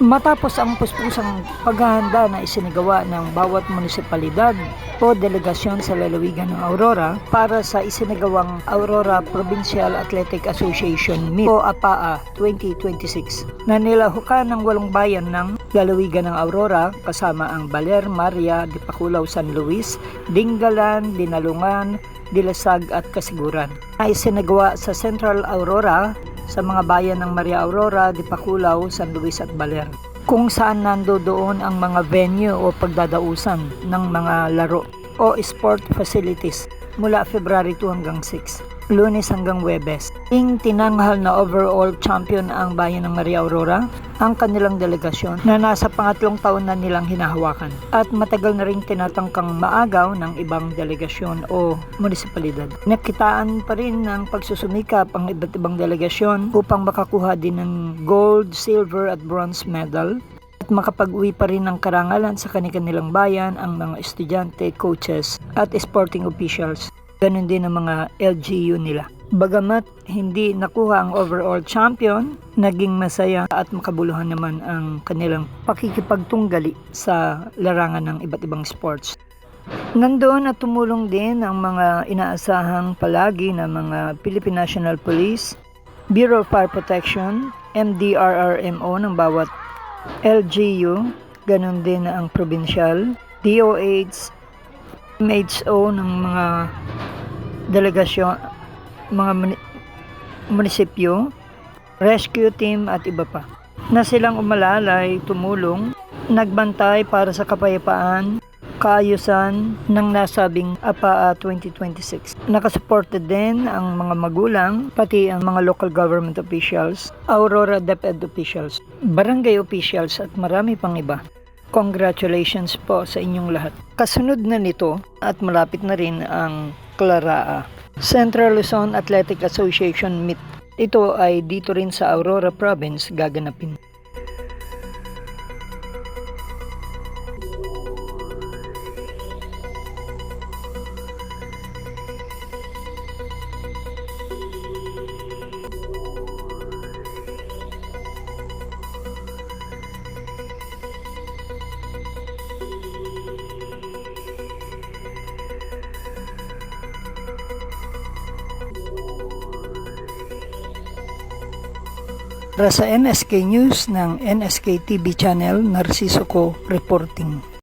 Matapos ang puspusang paghahanda na isinagawa ng bawat munisipalidad o delegasyon sa lalawigan ng Aurora para sa isinagawang Aurora Provincial Athletic Association Meet o APAA 2026 na nilahukan ng 8 bayan ng lalawigan ng Aurora kasama ang Baler, Maria, Dipakulaw, San Luis, Dingalan, Dinalungan, Dilasag at Kasiguran na isinagawa sa Central Aurora sa mga bayan ng Maria Aurora, Dipakulaw, San Luis at Baler, kung saan nandoon ang mga venue o pagdadausan ng mga laro o sport facilities mula February 2 hanggang 6, Lunes hanggang Huwebes. Tinanghal na overall champion ang bayan ng Maria Aurora, ang kanilang delegasyon na nasa pangatlong taon na nilang hinahawakan at matagal na rin tinatangkang maagaw ng ibang delegasyon o munisipalidad. Nakitaan pa rin ng pagsusumikap ang iba't ibang delegasyon upang makakuha din ng gold, silver at bronze medal at makapag-uwi pa rin ng karangalan sa kanilang bayan ang mga estudyante, coaches at sporting officials. Ganun din ang mga LGU nila. Bagamat hindi nakuha ang overall champion, naging masaya at makabuluhan naman ang kanilang pakikipagtunggali sa larangan ng iba't ibang sports. Nandoon at tumulong din ang mga inaasahang palagi ng mga Philippine National Police, Bureau of Fire Protection, MDRRMO ng bawat LGU, ganun din ang provincial, DOH, MHO ng mga delegasyon, mga munisipyo, rescue team at iba pa, na silang umalalay, tumulong, nagbantay para sa kapayapaan, kaayusan ng nasabing APAA 2026. Nakasuported din ang mga magulang, pati ang mga local government officials, Aurora DepEd officials, barangay officials at marami pang iba. Congratulations po sa inyong lahat. Kasunod na nito at malapit na rin ang Claraa, Central Luzon Athletic Association Meet. Ito ay dito rin sa Aurora Province gaganapin. Para sa NSK News ng NSK TV Channel, Narciso Co reporting.